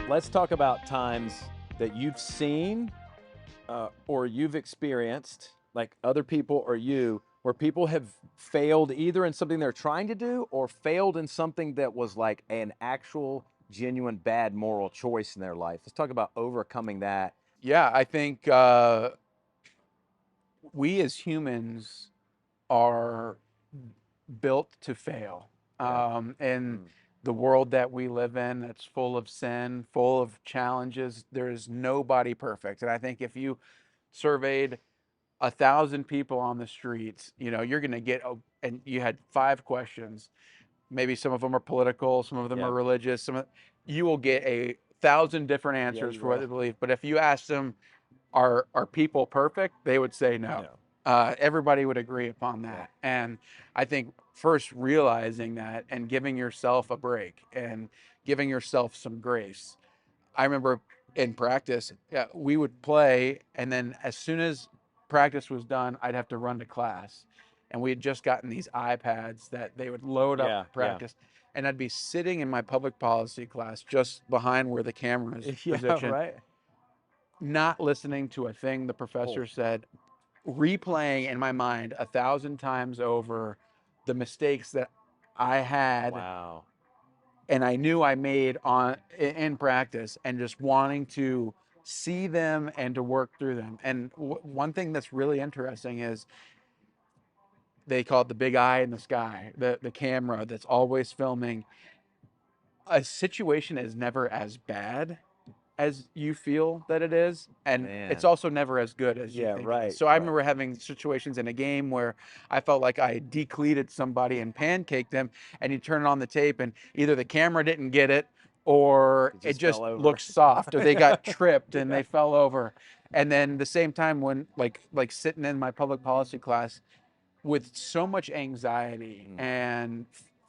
Let's talk about times that you've seen or you've experienced, like other people or you, where people have failed either in something they're trying to do or failed in something that was like an actual, genuine bad moral choice in their life. Let's talk about overcoming that. Yeah, I think we as humans are built to fail. Yeah. And Mm. the world that we live in, that's full of sin, full of challenges, there is nobody perfect. And I think if you surveyed 1,000 people on the streets, you're going to get, and you had 5 questions. Maybe some of them are political, some of them Yeah. are religious. You will get 1,000 different Yeah, answers you for what will. they believe. But if you ask them, are people perfect? They would say no. No. Everybody would agree upon Yeah. that. And I think first realizing that and giving yourself a break and giving yourself some grace. I remember in practice, we would play, and then as soon as practice was done, I'd have to run to class. And we had just gotten these iPads that they would load up Yeah. Yeah. practice. And I'd be sitting in my public policy class just behind where the camera is Yeah. positioned, Right. not listening to a thing the Oh, professor said, replaying in my mind 1,000 times over the mistakes that I had wow. and I knew I made in practice, and just wanting to see them and to work through them. And one thing that's really interesting is they call it the big eye in the sky, the camera that's always filming. A situation is never as bad as you feel that it is, and it's Man. also never as good as you Yeah. think it is. Right. So I Right. remember having situations in a game where I felt like I decleated somebody and pancaked them, and you turn on the tape and either the camera didn't get it or It it just fell just over. looked soft or they got tripped and Yeah. they fell over. And then the same time when like sitting in my public policy class with so much anxiety Mm. and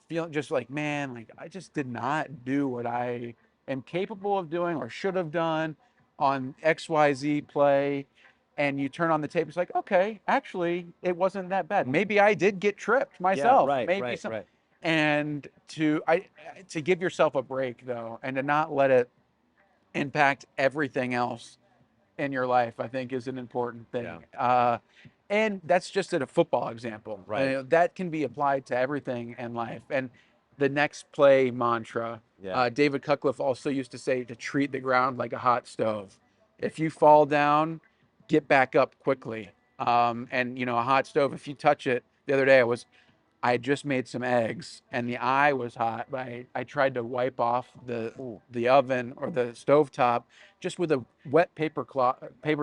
feeling just like, man, like I just did not do what I am capable of doing or should have done on XYZ play. And you turn on the tape, it's like, okay, actually, it wasn't that bad. Maybe I did get tripped Yeah. myself. Right. Maybe Right. some, Right. and to give yourself a break though, and to not let it impact everything else in your life, I think is an important Yeah. thing. And that's just a football example. Right. That can be applied to everything in life. And the next play mantra, Yeah. David Cutcliffe also used to say to treat the ground like a hot stove. If you fall down, get back up quickly. And a hot stove, if you touch it, the other day I had just made some eggs and the eye was hot, but I tried to wipe off Ooh. the oven or the stove top just with a wet paper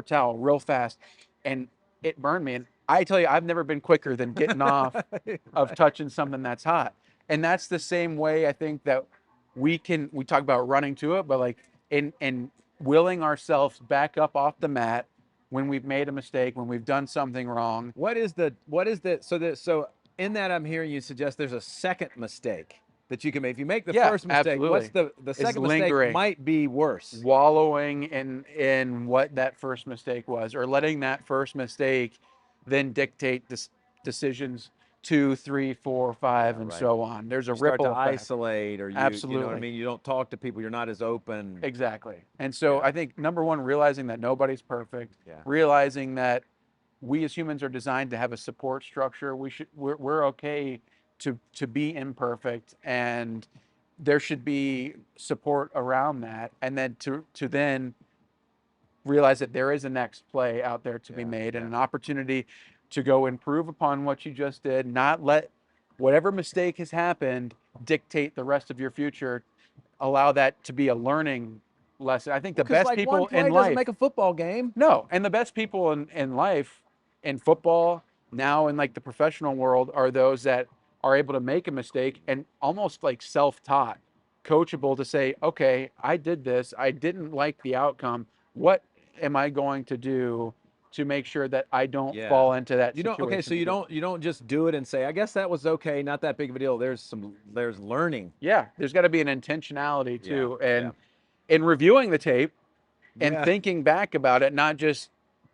towel real fast, and it burned me. And I tell you, I've never been quicker than getting off of Right. touching something that's hot. And that's the same way I think that we talk about running to it, but like in willing ourselves back up off the mat when we've made a mistake, when we've done something wrong. So in that I'm hearing you suggest there's a second mistake that you can make. If you make the Yeah, first mistake, what's absolutely. the Is second mistake lingering, might be worse. wallowing in what that first mistake was, or letting that first mistake then dictate decisions 2, 3, 4, Yeah, 5, and right. so on. There's a You start to ripple effect. isolate or you know what I Absolutely. mean? You don't talk to people, you're not as open. Exactly. And so Yeah. I think number one, realizing that nobody's perfect, Yeah. realizing that we as humans are designed to have a support structure. We're okay to be imperfect, and there should be support around that. And then to then realize that there is a next play out there to be Yeah. made and Yeah. an opportunity to go improve upon what you just did, not let whatever mistake has happened dictate the rest of your future. Allow that to be a learning lesson. I think Well, the because best like one people in play doesn't life, make a football game. no, and the best people in life, in football, now in like the professional world, are those that are able to make a mistake and almost like self-taught, coachable to say, okay, I did this, I didn't like the outcome. What am I going to do to make sure that I don't Yeah. fall into that You don't okay, so situation again? you don't just do it and say, I guess that was okay, not that big of a deal. There's learning. Yeah, there's got to be an intentionality Yeah. too. Yeah. And in reviewing the tape and Yeah. thinking back about it, not just,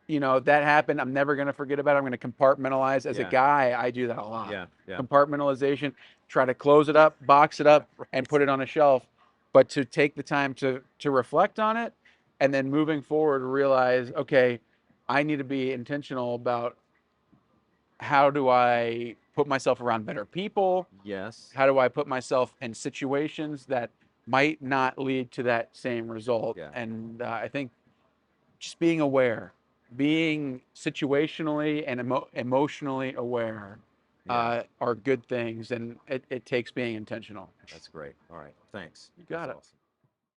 that happened, I'm never going to forget about it. I'm going to compartmentalize. As a Yeah. guy, I do that a lot. Yeah. Yeah. Compartmentalization, try to close it up, box it up, and Right. put it on a shelf. but to take the time to reflect on it, and then moving forward realize, okay, I need to be intentional about how do I put myself around better people? Yes. How do I put myself in situations that might not lead to that same result? Yeah. And I think just being aware, being situationally and emotionally aware Yeah. are good things, and it takes being intentional. That's great. All right. Thanks. You That's got it. awesome.